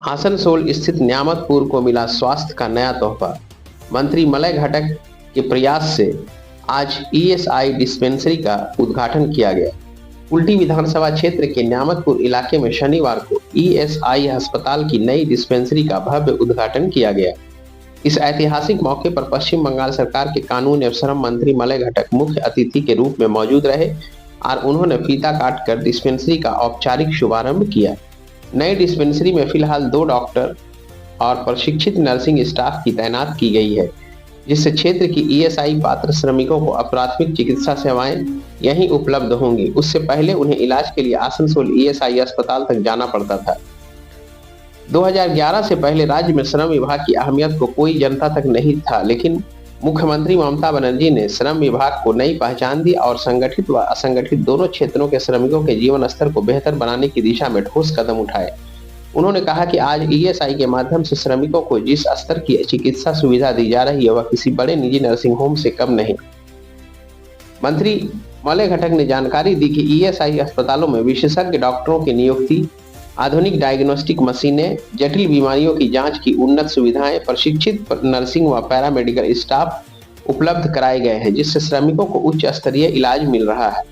आसनसोल स्थित न्यामतपुर को मिला स्वास्थ्य का नया तोहफा। मंत्री मलय घटक के प्रयास से आज ईएसआई डिस्पेंसरी का उद्घाटन किया गया। कुल्टी विधानसभा क्षेत्र के न्यामतपुर इलाके में शनिवार को ईएसआई अस्पताल की नई डिस्पेंसरी का भव्य उद्घाटन किया गया। इस ऐतिहासिक मौके पर पश्चिम बंगाल सरकार के कानून एवं श्रम मंत्री मलय घटक मुख्य अतिथि के रूप में मौजूद रहे और उन्होंने फीता काटकर डिस्पेंसरी का औपचारिक शुभारंभ किया। नई डिस्पेंसरी में फिलहाल 2 डॉक्टर और प्रशिक्षित नर्सिंग स्टाफ की तैनात की गई है, जिससे क्षेत्र की ईएसआई पात्र श्रमिकों को प्राथमिक चिकित्सा सेवाएं यहीं उपलब्ध होंगी। उससे पहले उन्हें इलाज के लिए आसनसोल ईएसआई अस्पताल तक जाना पड़ता था। 2011 से पहले राज्य में श्रम विभाग की अहमियत को कोई जनता तक नहीं था, लेकिन मुख्यमंत्री ममता बनर्जी ने श्रम विभाग को नई पहचान दी और संगठित व असंगठित दोनों क्षेत्रों के श्रमिकों के जीवन स्तर को बेहतर बनाने की दिशा में ठोस कदम उठाए। उन्होंने कहा कि आज ईएसआई के माध्यम से श्रमिकों को जिस स्तर की चिकित्सा सुविधा दी जा रही है वह किसी बड़े निजी नर्सिंग होम से कम नहीं। मंत्री मलय घटक ने जानकारी दी कि ईएसआई अस्पतालों में विशेषज्ञ डॉक्टरों की नियुक्ति, आधुनिक डायग्नोस्टिक मशीनें, जटिल बीमारियों की जांच की उन्नत सुविधाएं, प्रशिक्षित नर्सिंग व पैरामेडिकल स्टाफ उपलब्ध कराए गए हैं, जिससे श्रमिकों को उच्च स्तरीय इलाज मिल रहा है।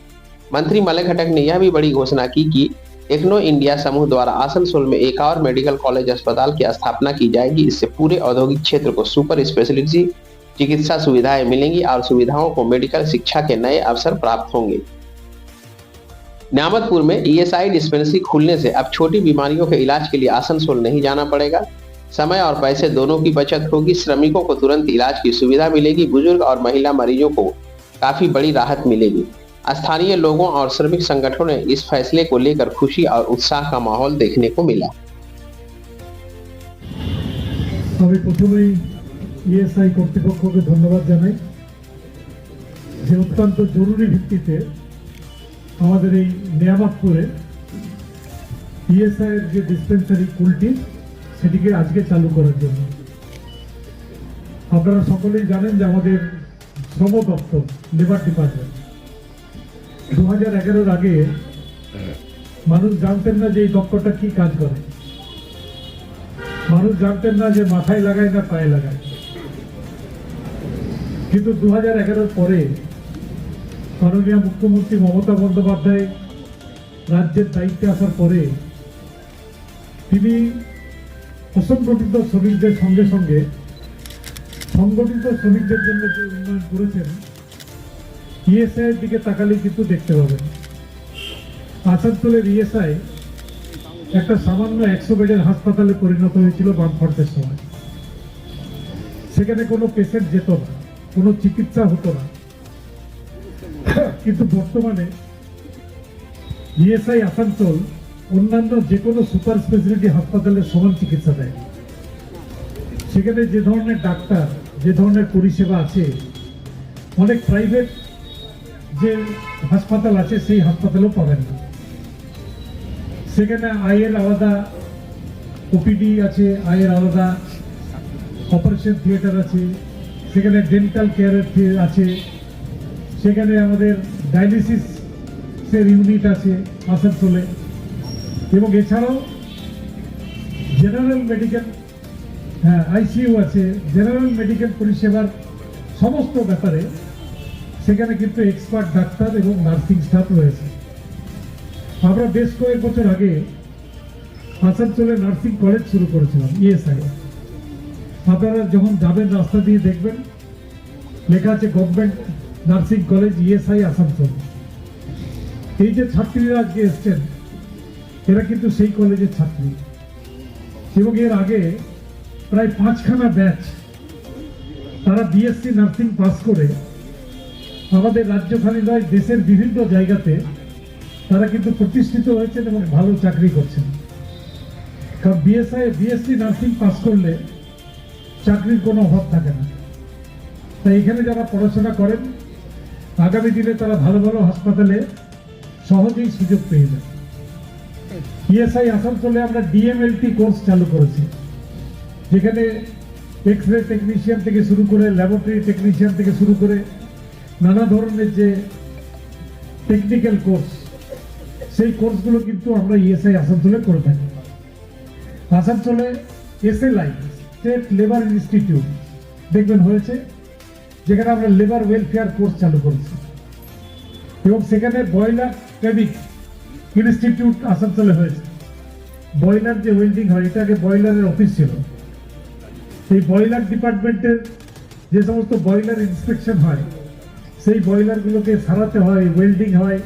मंत्री मलय घटक ने यह भी बड़ी घोषणा की कि टेक्नो इंडिया समूह द्वारा आसनसोल में एक और मेडिकल कॉलेज अस्पताल की स्थापना की जाएगी। इससे पूरे औद्योगिक क्षेत्र को सुपर स्पेशलिटी चिकित्सा सुविधाएं मिलेंगी और सुविधाओं को मेडिकल शिक्षा के नए अवसर प्राप्त होंगे। न्यामतपुर में ईएसआई डिस्पेंसरी खुलने से अब छोटी बीमारियों के इलाज के लिए आसनसोल नहीं जाना पड़ेगा। समय और पैसे दोनों की बचत होगी। श्रमिकों को तुरंत इलाज की सुविधा मिलेगी। बुजुर्ग और महिला मरीजों को काफी बड़ी राहत मिलेगी। स्थानीय लोगों और श्रमिक संगठनों ने इस फैसले को लेकर खुशी और उत्साह का माहौल देखने को मिला। আমি প্রথমেই ইএসআই কর্তৃপক্ষকে ধন্যবাদ জানাই যে অত্যন্ত জরুরি ভিত্তিতে আমাদের এই নিয়ামতপুরে ইএসআই এর যে ডিসপেন্সারি কুলটি সেটিকে আজকে চালু করার জন্য। আপনারা সকলেই জানেন যে আমাদের শ্রম দপ্তর লেবার ডিপার্টমেন্ট 2011 আগে মানুষ জানতেন না যে এই দপ্তরটা কি কাজ করে। মানুষ জানতেন না যে মাথায় লাগায় না পায়ে লাগায়। কিন্তু 2011 পরে মাননীয় মুখ্যমন্ত্রী মমতা বন্দ্যোপাধ্যায় রাজ্যের দায়িত্বে আসার পরে তিনি অসংগঠিত শ্রমিকদের সঙ্গে সঙ্গে সংগঠিত শ্রমিকদের জন্য যে উন্নয়ন করেছেন, ইএসআই এর দিকে তাকালে কিন্তু দেখতে পাবেন আসানসোলের ইএসআই একটা সামান্য 100 বেডের হাসপাতালে পরিণত হয়েছিল বামফ্রন্টের সময়। সেখানে কোনো পেশেন্ট যেত না, কোনো চিকিৎসা হতো না। কিন্তু বর্তমানে ইএসআই আসানসোল অন্যান্য যে কোনো সুপার স্পেশালিটি হাসপাতালের সমান চিকিৎসা দেয়। সেখানে যে ধরনের ডাক্তার, যে ধরনের পরিষেবা আছে, অনেক প্রাইভেট যে হাসপাতাল আছে সেই হাসপাতালেও পাবেন না। সেখানে আয়ের আলাদা ওপিডি আছে, আয়ের আলাদা অপারেশন থিয়েটার আছে, সেখানে ডেন্টাল কেয়ারের আছে, সেখানে আমাদের ডায়ালিসিসের ইউনিট আছে আসানসোলে, এবং এছাড়াও জেনারেল মেডিকেল আইসিইউ আছে। জেনারেল মেডিকেল পরিষেবার সমস্ত ব্যাপারে সেখানে কিন্তু এক্সপার্ট ডাক্তার এবং নার্সিং স্টাফ রয়েছে। আমরা বেশ কয়েক বছর আগে আসানসোলে নার্সিং কলেজ শুরু করেছিলাম ইএসআই। আপনারা যখন যাবেন রাস্তা দিয়ে দেখবেন লেখা আছে government nursing college ESI Asansol. এই যে ছাত্রীরা আজকে এসছেন এরা কিন্তু সেই কলেজের ছাত্রী, এবং এর আগে প্রায় 5খানা ব্যাচ তারা বিএসসি নার্সিং পাস করে আমাদের রাজ্যখানি নয় দেশের বিভিন্ন জায়গাতে তারা কিন্তু প্রতিষ্ঠিত হয়েছেন এবং ভালো চাকরি করছেন। কারণ বিএসসি নার্সিং পাস করলে চাকরির কোনো অভাব থাকে না। তাই এখানে যারা পড়াশোনা করেন আগামী দিনে তারা ভালো ভালো হাসপাতালে সহজেই সুযোগ পেয়ে যাবে। ইএসআই আসানসোলে আমরা ডিএমএলটি কোর্স চালু করেছি, যেখানে এক্স রে টেকনিশিয়ান থেকে শুরু করে ল্যাবরেটরি টেকনিশিয়ান থেকে শুরু করে নানা ধরনের যে টেকনিক্যাল কোর্স, সেই কোর্সগুলো কিন্তু আমরা ইএসআই আসানসোলে করে থাকি। আসানসোলে SLI স্টেট লেবার ইনস্টিটিউট দেখবেন হয়েছে, যেখানে আমরা লেবার ওয়েলফেয়ার কোর্স চালু করেছি, এবং সেখানে বয়লার ট্রেনিং ইনস্টিটিউট আসানসোলে হয়েছে। বয়লার যে ওয়েল্ডিং হয়, এটা আগে বয়লারের অফিস ছিল। এই বয়লার ডিপার্টমেন্টের যে সমস্ত বয়লার ইন্সপেকশন হয়, সেই বয়লারগুলোকে সারাতে হয়, ওয়েল্ডিং হয়,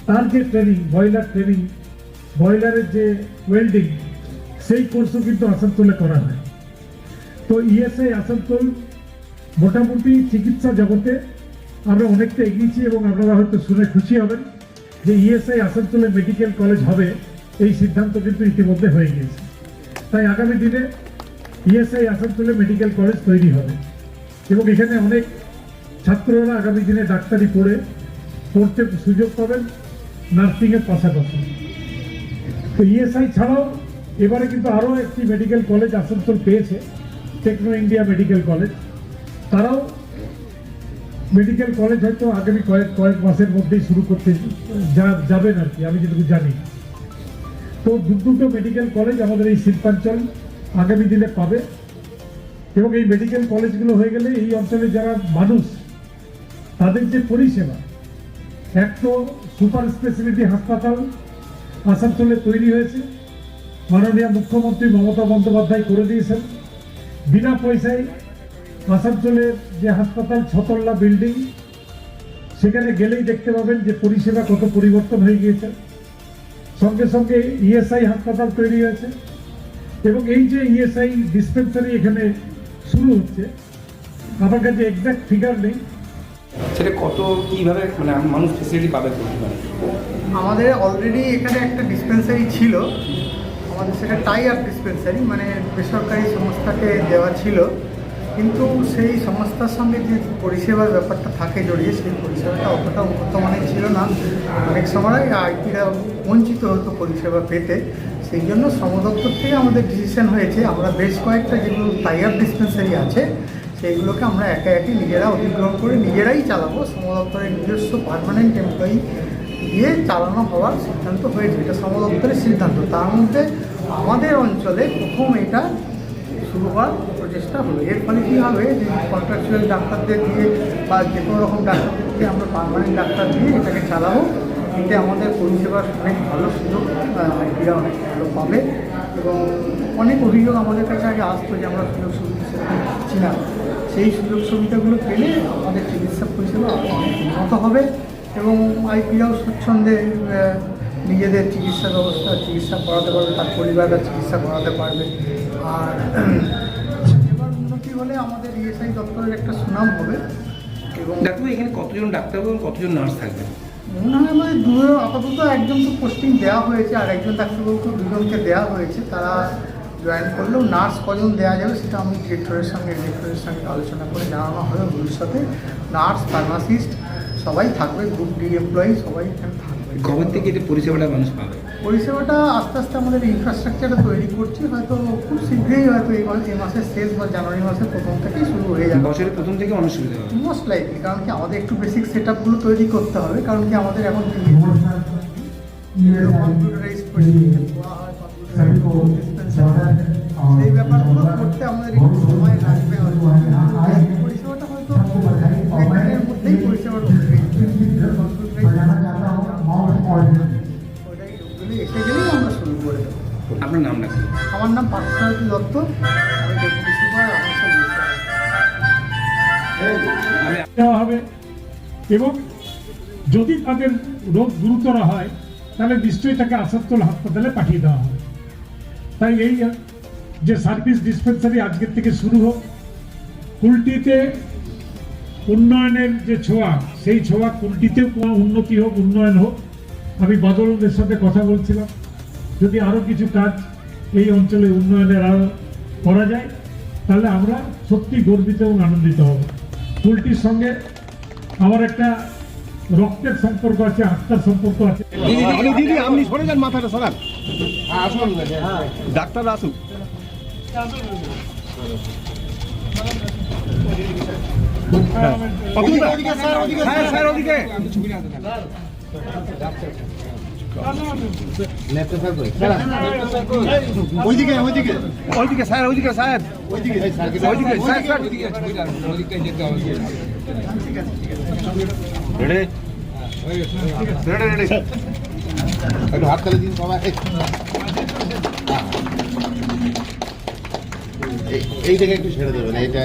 তার যে ট্রেনিং, বয়লার ট্রেনিং, বয়লারের যে ওয়েল্ডিং, সেই কোর্সও কিন্তু আসানসোলে করা হয়। তো ইএসআই আসানসোল মোটামুটি চিকিৎসা জগতে আমরা অনেকটা এগিয়েছি, এবং আপনারা হয়তো শুনে খুশি হবেন যে ইএসআই আসানসোলে মেডিকেল কলেজ হবে, এই সিদ্ধান্ত কিন্তু ইতিমধ্যে হয়ে গিয়েছে। তাই আগামী দিনে ইএসআই আসানসোলে মেডিকেল কলেজ তৈরি হবে, এবং এখানে অনেক ছাত্ররা আগামী দিনে ডাক্তারি পড়তে সুযোগ পাবেন নার্সিংয়ের পাশাপাশি। তো ইএসআই ছাড়াও এবারে কিন্তু আরও একটি মেডিকেল কলেজ আসানসোল পেয়েছে, টেকনো ইন্ডিয়া মেডিকেল কলেজ। তারাও মেডিকেল কলেজ হয়তো আগামী কয়েক মাসের মধ্যেই শুরু করতে যাবেন আর কি, আমি যেটুকু জানি। তো দুটো মেডিকেল কলেজ আমাদের এই শিল্পাঞ্চল আগামী দিনে পাবে, এবং এই মেডিকেল কলেজগুলো হয়ে গেলে এই অঞ্চলে যারা মানুষ, তাদের যে পরিষেবা, এক তো সুপার স্পেশালিটি হাসপাতাল আসানসোলে তৈরি হয়েছে, মাননীয় মুখ্যমন্ত্রী মমতা বন্দ্যোপাধ্যায় করে দিয়েছেন বিনা পয়সায়। আসানসোলের যে হাসপাতাল, 6 তলা বিল্ডিং, সেখানে গেলেই দেখতে পাবেন যে পরিষেবা কত পরিবর্তন হয়ে গিয়েছে। সঙ্গে সঙ্গে ইএসআই হাসপাতাল তৈরি হয়েছে, এবং এই যে ইএসআই ডিসপেন্সারি এখানে শুরু হচ্ছে, আমার কাছে এক্সাক্ট ফিগার নেই, সেটা কত কীভাবে মানে মানুষ ফেসিলিটি পাবে বলতে পারে? আমাদের অলরেডি এখানে একটা ডিসপেন্সারি ছিল, আমাদের সেটা টাই আপ ডিসপেন্সারি, মানে বেসরকারি সংস্থাকে দেওয়া ছিল, কিন্তু সেই সংস্থার সঙ্গে যে পরিষেবার ব্যাপারটা থাকে জড়িয়ে, সেই পরিষেবাটা অতটা উন্নত মানের ছিল না। অনেক সময় আইপিরা বঞ্চিত হতো পরিষেবা পেতে। সেই জন্য শ্রম দপ্তর থেকে আমাদের ডিসিশন হয়েছে, আমরা বেশ কয়েকটা যেগুলো টাই আপ ডিসপেন্সারি আছে, সেইগুলোকে আমরা একে একে নিজেরা অধিগ্রহণ করে নিজেরাই চালাবো। শ্রম দপ্তরের নিজস্ব পার্মানেন্ট এমপ্লয়ি দিয়ে চালানো হওয়ার সিদ্ধান্ত হয়েছে, এটা শ্রম দপ্তরের সিদ্ধান্ত। তার মধ্যে আমাদের অঞ্চলে প্রথম এটা শুরু হওয়ার প্রচেষ্টা হলো। এর ফলে কী হবে, যে কন্ট্রাকচুয়াল ডাক্তারদের দিয়ে বা যে কোনো রকম ডাক্তারদের দিয়ে আমরা পার্মানেন্ট ডাক্তার দিয়ে এটাকে চালাবো। এতে আমাদের পরিষেবার অনেক ভালো সুযোগ আইপিরা অনেক ভালো পাবে, এবং অনেক অভিযোগ আমাদের কাছে আগে আসতো যে আমরা সুযোগ সুবিধা সেরকম পাচ্ছি না। সেই সুযোগ সুবিধাগুলো পেলে আমাদের চিকিৎসা পরিষেবা অনেক উন্নত হবে, এবং আইপিরাও স্বচ্ছন্দে নিজেদের চিকিৎসা করাতে পারবে, তার পরিবাররা চিকিৎসা করাতে পারবে। আর এবার উন্নতি হলে আমাদের ইএসআই দপ্তরের একটা সুনাম হবে। এবং ডাক্তার এখানে কতজন ডাক্তার এবং কতজন নার্স থাকবেন? মনে হয় আমাদের আপাতত একজন তো পোস্টিং দেওয়া হয়েছে, আর একজন ডাক্তারবাবুকে দুজনকে দেওয়া হয়েছে, তারা জয়েন করলেও নার্স কজন দেওয়া যাবে সেটা আমি ডিরেক্টরের সঙ্গে আলোচনা করে জানানো হবে ভবিষ্যতে। নার্স, ফার্মাসিস্ট সবাই থাকবে, গ্রুপ ডি এমপ্লয়ি সবাই এখানে থাকবে। কবে থেকে এটা পরিষেবাটা মানুষ পাবে? পরিষেবাটা আস্তে আস্তে আমাদের ইনফ্রাস্ট্রাকচারটা তৈরি করছি, হয়তো খুব শীঘ্রই, হয়তো এই মাসের শেষ বা জানুয়ারি মাসের প্রথম থেকেই শুরু হয়ে যাবে। বছরের প্রথম থেকে মানুষ সুবিধা হবে মোস্ট লাইকলি, কারণ কি আমাদের একটু বেসিক সেট আপগুলো তৈরি করতে হবে, কারণ কি আমাদের এখন কম্পিউটারাইজ সেই ব্যাপারগুলো করতে আমাদের একটু সময় লাগবে। পরিষেবাটা হয়তো একদিনের মধ্যেই পরিষেবাটা এসে গেলেই আমরা শুরু করে দেবো। আপনার নাম রাখবেন? আমার নাম পার্থসারথী দত্ত, আমি ডেপুটি সুপার দেওয়া হবে, এবং যদি তাদের রোগ গুরুতর হয় তাহলে নিশ্চয়ই তাকে আসানসোল হাসপাতালে পাঠিয়ে দেওয়া হবে। তাই এই যে সার্ভিস ডিসপেন্সারি আজকের থেকে শুরু হোক, কুলটিতে উন্নয়নের যে ছোঁয়া, সেই ছোঁয়া কুলটিতেও উন্নতি হোক, উন্নয়ন হোক। আমি বাদলদের সাথে কথা বলছিলাম, যদি আরও কিছু কাজ এই অঞ্চলে উন্নয়নের আরও করা যায়, তাহলে আমরা সত্যি গর্বিত এবং আনন্দিত হব। কুলটির সঙ্গে আমার একটা রক্তের সম্পর্ক আছে, আত্মার সম্পর্ক আছে। দিদি আপনি সরে যান, মাথাটা সরান, আসুন ডাক্তার আসুন। স্যার ওদিকে ওইদিকে ওইদিকে ওইদিকে স্যার ওইদিকে স্যার ওইদিকে ওইদিকে sir sir ready ready ready একটু হাত তালে দিন সবাই এইটাকে একটু ছেড়ে দেবেন এইটা